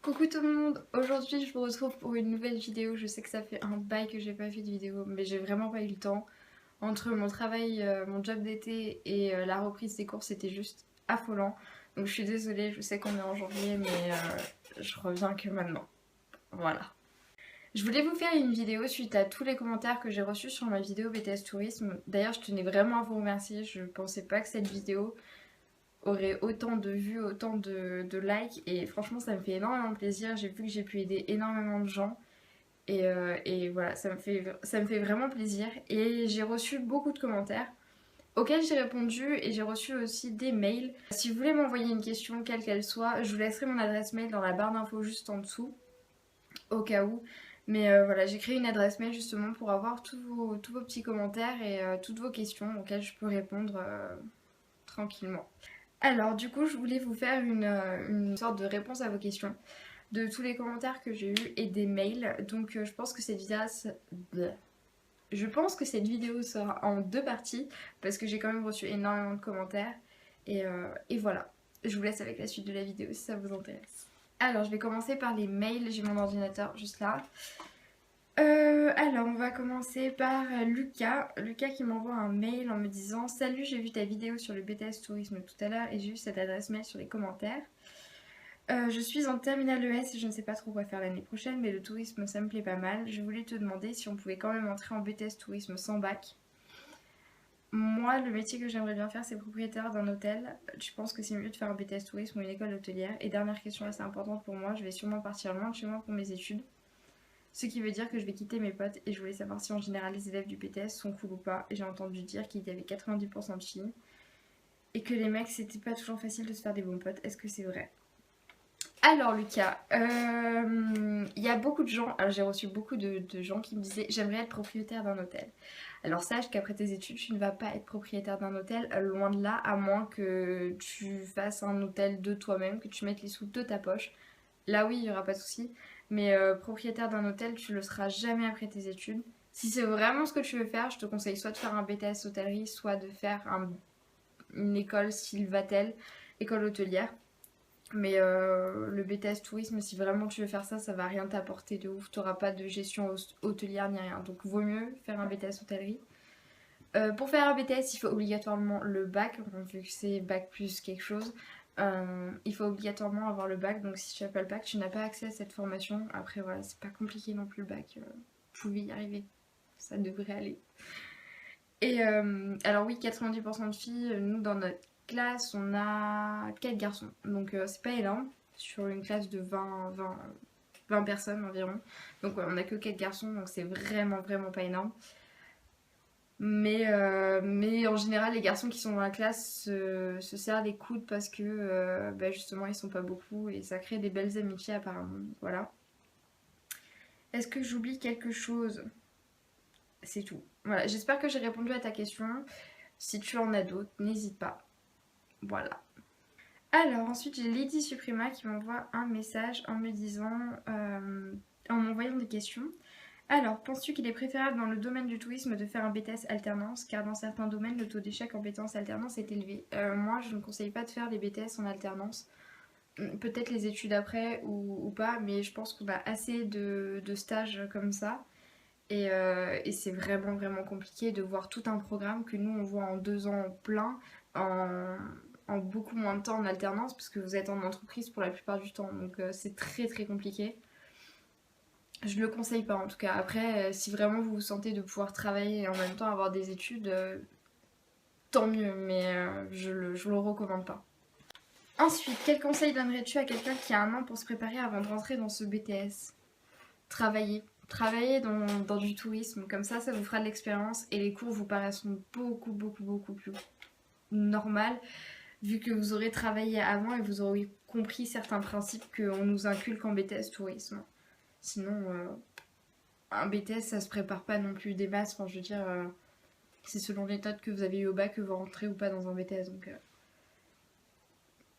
Coucou tout le monde, aujourd'hui je vous retrouve pour une nouvelle vidéo. Je sais que ça fait un bail que j'ai pas fait de vidéo, mais j'ai vraiment pas eu le temps. Entre mon travail, mon job d'été et la reprise des cours, c'était juste affolant. Donc je suis désolée, je sais qu'on est en janvier, mais je reviens que maintenant. Voilà. Je voulais vous faire une vidéo suite à tous les commentaires que j'ai reçus sur ma vidéo BTS Tourisme. D'ailleurs, je tenais vraiment à vous remercier. Je pensais pas que cette vidéo aurait autant de vues, autant de likes et franchement ça me fait énormément plaisir. J'ai vu que j'ai pu aider énormément de gens et voilà, ça me fait vraiment plaisir et j'ai reçu beaucoup de commentaires auxquels j'ai répondu et j'ai reçu aussi des mails. Si vous voulez m'envoyer une question, quelle qu'elle soit, je vous laisserai mon adresse mail dans la barre d'infos juste en dessous au cas où. Mais voilà, j'ai créé une adresse mail justement pour avoir tous vos petits commentaires et toutes vos questions auxquelles je peux répondre tranquillement. Alors, du coup, je voulais vous faire une sorte de réponse à vos questions de tous les commentaires que j'ai eus et des mails. Donc, je pense que cette vidéo sera en deux parties parce que j'ai quand même reçu énormément de commentaires. Et voilà, je vous laisse avec la suite de la vidéo si ça vous intéresse. Alors, je vais commencer par les mails. J'ai mon ordinateur juste là. Alors, on va commencer par Lucas. Lucas qui m'envoie un mail en me disant: Salut, j'ai vu ta vidéo sur le BTS Tourisme tout à l'heure et j'ai eu cette adresse mail sur les commentaires. Je suis en terminale ES et je ne sais pas trop quoi faire l'année prochaine, mais le tourisme ça me plaît pas mal. Je voulais te demander si on pouvait quand même entrer en BTS Tourisme sans bac. Moi, le métier que j'aimerais bien faire, c'est propriétaire d'un hôtel. Je pense que c'est mieux de faire un BTS Tourisme ou une école hôtelière. Et dernière question assez importante pour moi, je vais sûrement partir loin de chez moi pour mes études. Ce qui veut dire que je vais quitter mes potes et je voulais savoir si en général les élèves du BTS sont cool ou pas. Et j'ai entendu dire qu'il y avait 90% de filles et que les mecs c'était pas toujours facile de se faire des bons potes. Est-ce que c'est vrai? Alors Lucas, il y a beaucoup de gens, alors j'ai reçu beaucoup de gens qui me disaient j'aimerais être propriétaire d'un hôtel. Alors sache qu'après tes études tu ne vas pas être propriétaire d'un hôtel, loin de là, à moins que tu fasses un hôtel de toi-même, que tu mettes les sous de ta poche. Là oui, il n'y aura pas de souci. Mais propriétaire d'un hôtel, tu le seras jamais après tes études. Si c'est vraiment ce que tu veux faire, je te conseille soit de faire un BTS hôtellerie, soit de faire une école style Vatel, école hôtelière. Mais le BTS tourisme, si vraiment tu veux faire ça, ça va rien t'apporter de ouf. Tu n'auras pas de gestion hôtelière ni rien. Donc vaut mieux faire un BTS hôtellerie. Pour faire un BTS, il faut obligatoirement le bac, vu que c'est bac plus quelque chose. Il faut obligatoirement avoir le bac, donc si tu n'as pas le bac, tu n'as pas accès à cette formation. Après, voilà, c'est pas compliqué non plus le bac. Vous pouvez y arriver, ça devrait aller. Et alors, oui, 90% de filles, nous dans notre classe, on a 4 garçons, donc c'est pas énorme sur une classe de 20 personnes environ. Donc, ouais, on a que 4 garçons, donc c'est vraiment, vraiment pas énorme. Mais en général, les garçons qui sont dans la classe se serrent les coudes parce que bah, justement ils sont pas beaucoup et ça crée des belles amitiés apparemment. Voilà. Est-ce que j'oublie quelque chose? C'est tout. Voilà, j'espère que j'ai répondu à ta question. Si tu en as d'autres, n'hésite pas. Voilà. Alors ensuite j'ai Lady Suprema qui m'envoie un message en me disant, en m'envoyant des questions. Alors, penses-tu qu'il est préférable dans le domaine du tourisme de faire un BTS alternance, car dans certains domaines, le taux d'échec en BTS alternance est élevé? Moi, je ne conseille pas de faire des BTS en alternance. Peut-être les études après ou pas, mais je pense qu'on a assez de stages comme ça. Et c'est vraiment, vraiment compliqué de voir tout un programme que nous, on voit en 2 ans plein, en beaucoup moins de temps en alternance, parce que vous êtes en entreprise pour la plupart du temps. Donc, c'est très, très compliqué. Je le conseille pas en tout cas. Après, si vraiment vous vous sentez de pouvoir travailler et en même temps avoir des études, tant mieux, mais je le recommande pas. Ensuite, quel conseil donnerais-tu à quelqu'un qui a un an pour se préparer avant de rentrer dans ce BTS? Travailler. Travailler dans du tourisme, comme ça vous fera de l'expérience et les cours vous paraîtront beaucoup, beaucoup, beaucoup plus normal vu que vous aurez travaillé avant et vous aurez compris certains principes qu'on nous inculque en BTS tourisme. Sinon, un BTS ça se prépare pas non plus des masses. Enfin, je veux dire, c'est selon les notes que vous avez eu au bac que vous rentrez ou pas dans un BTS. Donc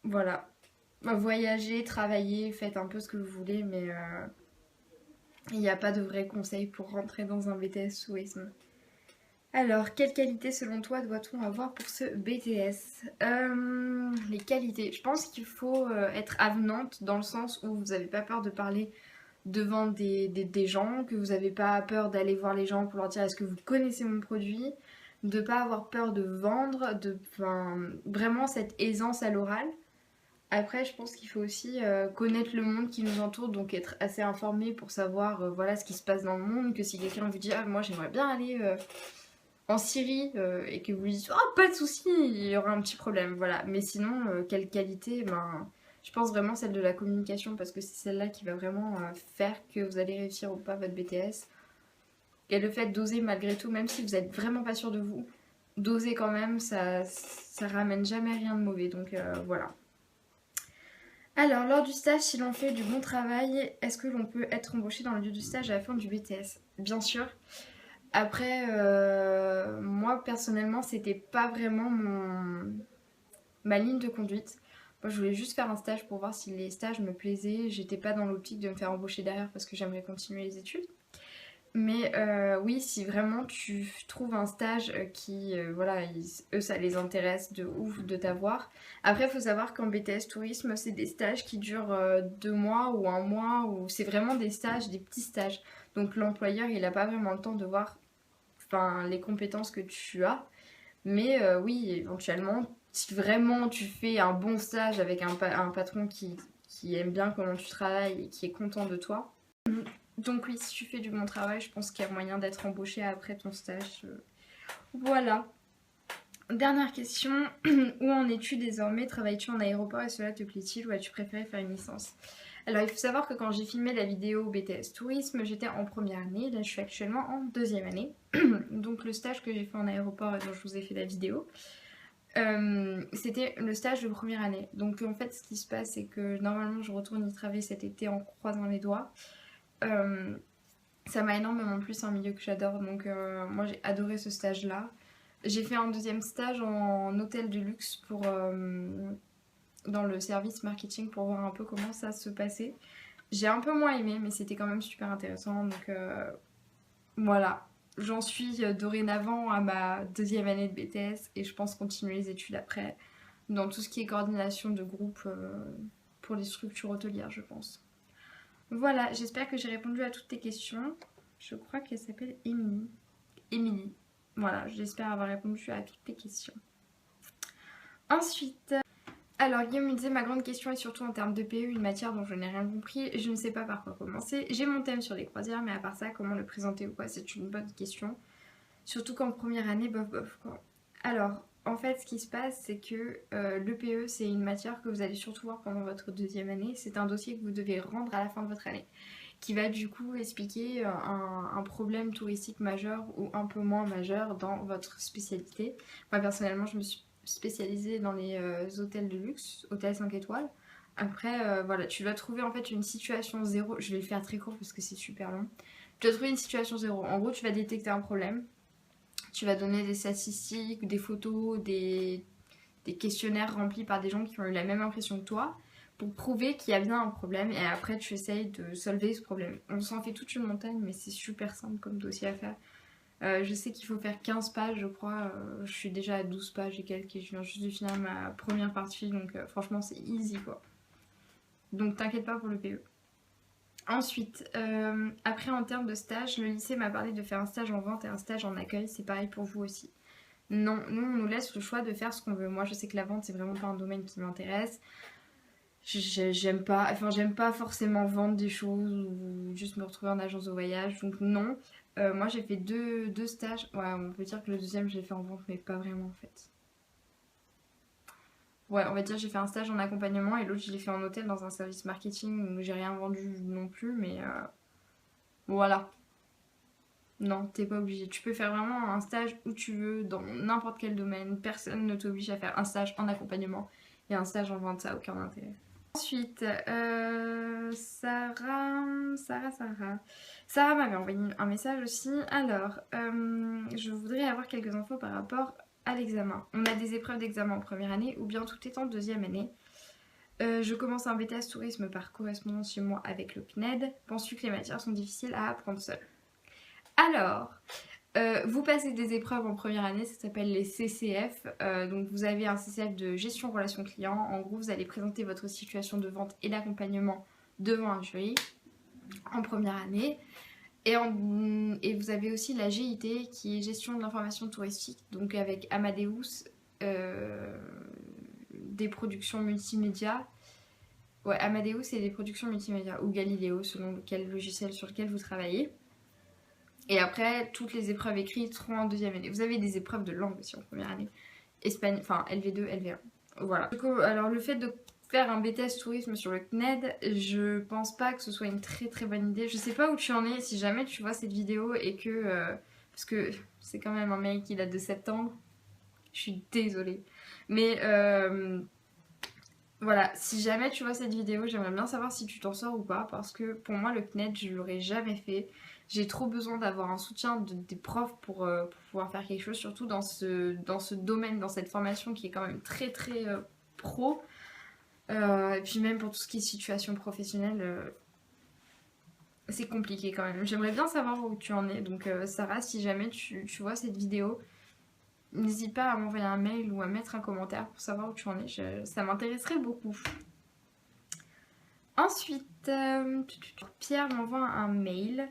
voilà. Voyagez, travaillez, faites un peu ce que vous voulez, mais il n'y a pas de vrai conseil pour rentrer dans un BTS tourisme. Alors, quelles qualités selon toi doit-on avoir pour ce BTS? Les qualités, je pense qu'il faut être avenante dans le sens où vous n'avez pas peur de parler devant des gens, que vous n'avez pas peur d'aller voir les gens pour leur dire est-ce que vous connaissez mon produit, de pas avoir peur de vendre, enfin, vraiment cette aisance à l'oral. Après, je pense qu'il faut aussi connaître le monde qui nous entoure, donc être assez informé pour savoir voilà, ce qui se passe dans le monde, que si quelqu'un vous dit ah moi j'aimerais bien aller en Syrie et que vous lui dites oh pas de souci, il y aura un petit problème, voilà. Mais sinon, quelle qualité? Ben, je pense vraiment celle de la communication parce que c'est celle-là qui va vraiment faire que vous allez réussir ou pas votre BTS. Et le fait d'oser malgré tout, même si vous êtes vraiment pas sûr de vous, d'oser quand même, ça ramène jamais rien de mauvais. Donc voilà. Alors, lors du stage, si l'on fait du bon travail, est-ce que l'on peut être embauché dans le lieu du stage à la fin du BTS? Bien sûr. Après, moi personnellement, c'était pas vraiment ma ligne de conduite. Moi, je voulais juste faire un stage pour voir si les stages me plaisaient. J'étais pas dans l'optique de me faire embaucher derrière parce que j'aimerais continuer les études. Mais oui, si vraiment tu trouves un stage qui, voilà, eux, ça les intéresse de ouf de t'avoir. Après, il faut savoir qu'en BTS Tourisme, c'est des stages qui durent 2 mois ou un mois, ou c'est vraiment des stages, des petits stages. Donc l'employeur, il n'a pas vraiment le temps de voir enfin, les compétences que tu as. Mais oui, éventuellement, si vraiment tu fais un bon stage avec un patron qui aime bien comment tu travailles et qui est content de toi, donc oui, si tu fais du bon travail, je pense qu'il y a moyen d'être embauché après ton stage. Voilà. Dernière question. Où en es-tu désormais? Travailles-tu en aéroport et cela te plaît-il ou as-tu préféré faire une licence? Alors il faut savoir que quand j'ai filmé la vidéo BTS Tourisme, j'étais en première année. Là je suis actuellement en deuxième année. Donc le stage que j'ai fait en aéroport et dont je vous ai fait la vidéo, c'était le stage de première année. Donc en fait ce qui se passe c'est que normalement je retourne y travailler cet été en croisant les doigts. Ça m'a énormément plu, c'est un milieu que j'adore, donc moi j'ai adoré ce stage-là. J'ai fait un deuxième stage en hôtel de luxe dans le service marketing pour voir un peu comment ça se passait. J'ai un peu moins aimé, mais c'était quand même super intéressant, donc voilà. J'en suis dorénavant à ma deuxième année de BTS et je pense continuer les études après dans tout ce qui est coordination de groupe pour les structures hôtelières, je pense. Voilà, j'espère que j'ai répondu à toutes tes questions. Je crois qu'elle s'appelle Émilie. Émilie. Voilà, j'espère avoir répondu à toutes tes questions. Ensuite, alors Guillaume me disait ma grande question est surtout en termes de PE, une matière dont je n'ai rien compris. Je ne sais pas par quoi commencer. J'ai mon thème sur les croisières, mais à part ça, comment le présenter ou quoi, c'est une bonne question. Surtout qu'en première année, bof bof quoi. Alors, en fait, ce qui se passe, c'est que le PE, c'est une matière que vous allez surtout voir pendant votre deuxième année. C'est un dossier que vous devez rendre à la fin de votre année, qui va du coup expliquer un problème touristique majeur ou un peu moins majeur dans votre spécialité. Moi, personnellement, je me suis spécialisée dans les hôtels de luxe, hôtels 5 étoiles. Après, voilà, tu dois trouver en fait une situation zéro. Je vais le faire très court parce que c'est super long. Tu dois trouver une situation zéro. En gros, tu vas détecter un problème. Tu vas donner des statistiques, des photos, des questionnaires remplis par des gens qui ont eu la même impression que toi pour prouver qu'il y a bien un problème et après tu essayes de solver ce problème. On s'en fait toute une montagne mais c'est super simple comme dossier à faire. Je sais qu'il faut faire 15 pages je crois, je suis déjà à 12 pages et quelques et je viens juste de finir ma première partie donc franchement c'est easy quoi. Donc t'inquiète pas pour le PE. Ensuite, après en termes de stage, le lycée m'a parlé de faire un stage en vente et un stage en accueil, c'est pareil pour vous aussi. Non, nous on nous laisse le choix de faire ce qu'on veut. Moi je sais que la vente c'est vraiment pas un domaine qui m'intéresse. J'aime pas forcément vendre des choses ou juste me retrouver en agence de voyage, donc non. Moi j'ai fait deux stages. Ouais, on peut dire que le deuxième je l'ai fait en vente, mais pas vraiment en fait. Ouais, on va dire j'ai fait un stage en accompagnement et l'autre je l'ai fait en hôtel dans un service marketing où j'ai rien vendu non plus, mais voilà. Non, t'es pas obligé. Tu peux faire vraiment un stage où tu veux, dans n'importe quel domaine. Personne ne t'oblige à faire un stage en accompagnement et un stage en vente, ça n'a aucun intérêt. Ensuite, Sarah m'avait envoyé un message aussi. Alors, je voudrais avoir quelques infos par rapport à l'examen. On a des épreuves d'examen en première année ou bien tout est en deuxième année. Je commence un BTS tourisme par correspondance chez moi avec le CNED. Penses-tu que les matières sont difficiles à apprendre seule? Alors, Vous passez des épreuves en première année, ça s'appelle les CCF. Donc vous avez un CCF de gestion relation client. En gros, vous allez présenter votre situation de vente et d'accompagnement devant un jury en première année. Et vous avez aussi la GIT qui est gestion de l'information touristique, donc avec Amadeus, des productions multimédia. Ouais, Amadeus et des productions multimédia, ou Galileo selon quel logiciel sur lequel vous travaillez. Et après, toutes les épreuves écrites seront en deuxième année. Vous avez des épreuves de langue aussi en première année. Espagne, enfin LV2, LV1. Voilà. Du coup, alors le fait de faire un BTS tourisme sur le CNED, je pense pas que ce soit une très très bonne idée. Je sais pas où tu en es, si jamais tu vois cette vidéo et que... parce que c'est quand même un mail qui date de septembre. Je suis désolée. Mais voilà, si jamais tu vois cette vidéo, j'aimerais bien savoir si tu t'en sors ou pas. Parce que pour moi, le CNED, je l'aurais jamais fait. J'ai trop besoin d'avoir un soutien des profs pour pouvoir faire quelque chose, surtout dans ce domaine, dans cette formation qui est quand même très très pro. Et puis même pour tout ce qui est situation professionnelle, c'est compliqué quand même. J'aimerais bien savoir où tu en es. Donc Sarah, si jamais tu vois cette vidéo, n'hésite pas à m'envoyer un mail ou à mettre un commentaire pour savoir où tu en es. Ça m'intéresserait beaucoup. Ensuite, Pierre m'envoie un mail.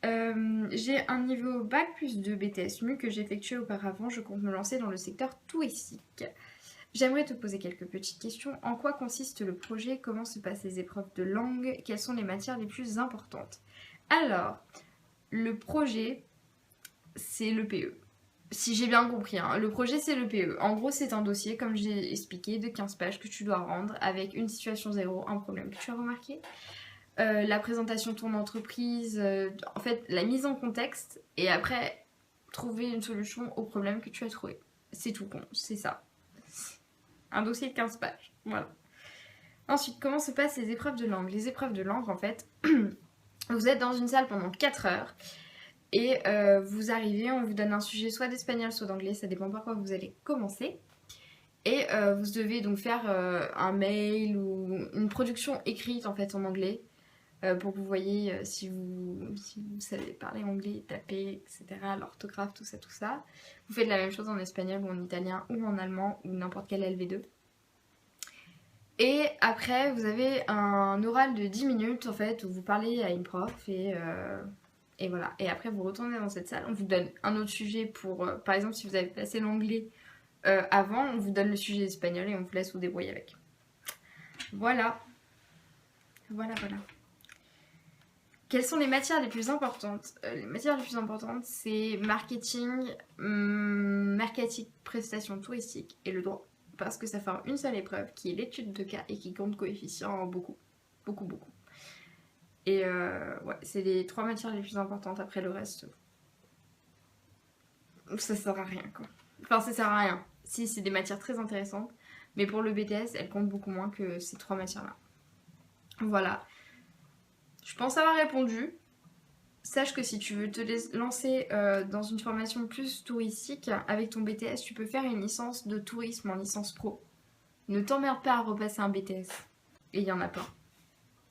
J'ai un niveau Bac plus 2 BTS MU que j'ai effectué auparavant. Je compte me lancer dans le secteur touristique. J'aimerais te poser quelques petites questions. En quoi consiste le projet? Comment se passent les épreuves de langue? Quelles sont les matières les plus importantes? Alors, le projet, c'est le PE. Si j'ai bien compris, hein. Le projet c'est le PE. En gros, c'est un dossier, comme j'ai expliqué, de 15 pages que tu dois rendre avec une situation zéro, un problème que tu as remarqué, la présentation de ton entreprise, en fait, la mise en contexte, et après, trouver une solution au problème que tu as trouvé. C'est tout con, c'est ça. Un dossier de 15 pages, voilà. Ensuite, comment se passent les épreuves de langue? Les épreuves de langue, en fait, vous êtes dans une salle pendant 4 heures, et vous arrivez, on vous donne un sujet soit d'espagnol, soit d'anglais, ça dépend par quoi vous allez commencer. Et vous devez donc faire un mail ou une production écrite en fait en anglais pour que vous voyez si vous savez parler anglais, taper, etc. L'orthographe, tout ça, tout ça. Vous faites la même chose en espagnol ou en italien ou en allemand ou n'importe quel LV2. Et après, vous avez un oral de 10 minutes en fait où vous parlez à une prof et voilà. Et après, vous retournez dans cette salle. On vous donne un autre sujet pour, par exemple, si vous avez passé l'anglais avant, on vous donne le sujet espagnol et on vous laisse vous débrouiller avec. Voilà. Voilà, voilà. Quelles sont les matières les plus importantes? Les matières les plus importantes, c'est marketing, marketing, prestations touristiques et le droit. Parce que ça forme une seule épreuve qui est l'étude de cas et qui compte coefficient beaucoup. Beaucoup, beaucoup. Et ouais, c'est les 3 matières les plus importantes. Après le reste, ça sert à rien quoi. Enfin, ça sert à rien. Si, c'est des matières très intéressantes. Mais pour le BTS, elles comptent beaucoup moins que ces 3 matières-là. Voilà. Je pense avoir répondu. Sache que si tu veux te lancer dans une formation plus touristique, avec ton BTS, tu peux faire une licence de tourisme en licence pro. Ne t'emmerde pas à repasser un BTS. Et il y en a pas.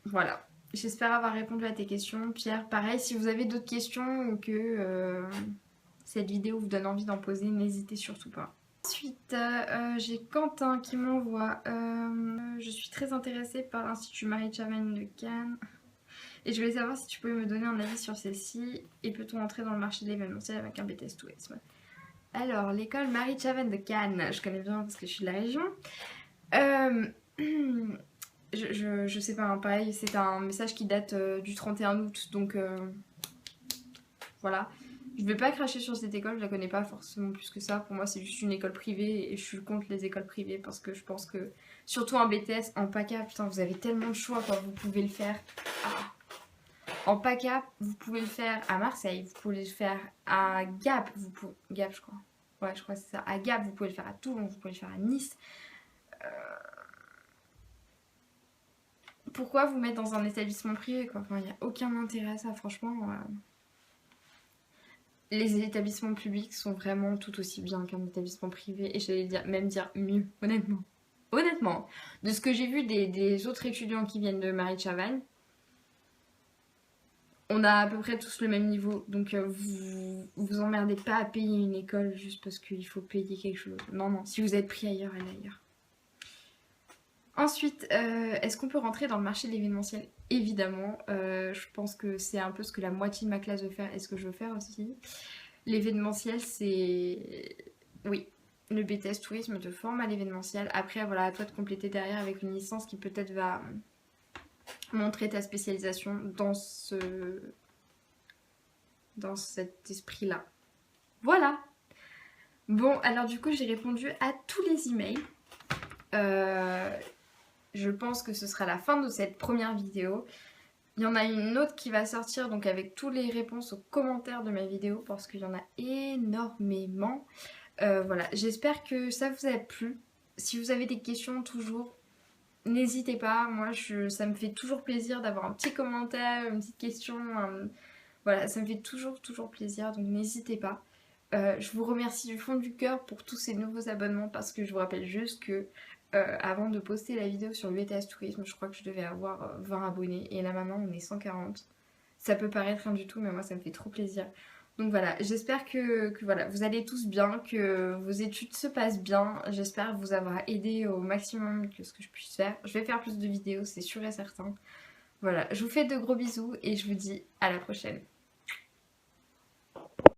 Voilà. J'espère avoir répondu à tes questions. Pierre, pareil, si vous avez d'autres questions ou que cette vidéo vous donne envie d'en poser, n'hésitez surtout pas. Ensuite, j'ai Quentin qui m'envoie je suis très intéressée par l'Institut Marie-Chavannes de Cannes. Et je voulais savoir si tu pouvais me donner un avis sur celle-ci. Et peut-on entrer dans le marché de l'événementiel avec un BTS tourisme? Alors, l'école Marie-Chavannes de Cannes, je connais bien parce que je suis de la région. Je sais pas, hein, pareil, c'est un message qui date du 31 août, donc voilà. Je vais pas cracher sur cette école, je la connais pas forcément plus que ça. Pour moi, c'est juste une école privée et je suis contre les écoles privées parce que je pense que, surtout en BTS, en PACA, putain, vous avez tellement de choix quoi, vous pouvez le faire. Ah. En PACA, vous pouvez le faire à Marseille, vous pouvez le faire à Gap, Gap, je crois. Ouais, je crois que c'est ça. À Gap, vous pouvez le faire à Toulon, vous pouvez le faire à Nice. Pourquoi vous mettre dans un établissement privé quoi? Enfin, il n'y a aucun intérêt à ça, franchement. Les établissements publics sont vraiment tout aussi bien qu'un établissement privé et j'allais même dire mieux, honnêtement. Honnêtement, de ce que j'ai vu des autres étudiants qui viennent de Marie-Chavannes, On a à peu près tous le même niveau, donc vous emmerdez pas à payer une école juste parce qu'il faut payer quelque chose. Non, non, si vous êtes pris ailleurs, allez ailleurs. Ensuite, est-ce qu'on peut rentrer dans le marché de l'événementiel? Évidemment, je pense que c'est un peu ce que la moitié de ma classe veut faire et ce que je veux faire aussi. L'événementiel, c'est... Oui, le BTS Tourisme te forme à l'événementiel. Après, voilà, à toi de compléter derrière avec une licence qui peut-être va montrer ta spécialisation dans cet esprit-là. Voilà. Bon, alors du coup, j'ai répondu à tous les emails. Je pense que ce sera la fin de cette première vidéo. Il y en a une autre qui va sortir donc avec toutes les réponses aux commentaires de ma vidéo parce qu'il y en a énormément. Voilà, j'espère que ça vous a plu. Si vous avez des questions toujours, n'hésitez pas. Moi, ça me fait toujours plaisir d'avoir un petit commentaire, une petite question. Voilà, ça me fait toujours plaisir, donc n'hésitez pas. Je vous remercie du fond du cœur pour tous ces nouveaux abonnements parce que je vous rappelle juste que avant de poster la vidéo sur le BTS Tourisme, je crois que je devais avoir 20 abonnés et là maintenant on est 140. Ça peut paraître rien du tout, mais moi ça me fait trop plaisir. Donc voilà, j'espère que voilà, vous allez tous bien, que vos études se passent bien. J'espère vous avoir aidé au maximum que ce que je puisse faire. Je vais faire plus de vidéos, c'est sûr et certain. Voilà, je vous fais de gros bisous et je vous dis à la prochaine.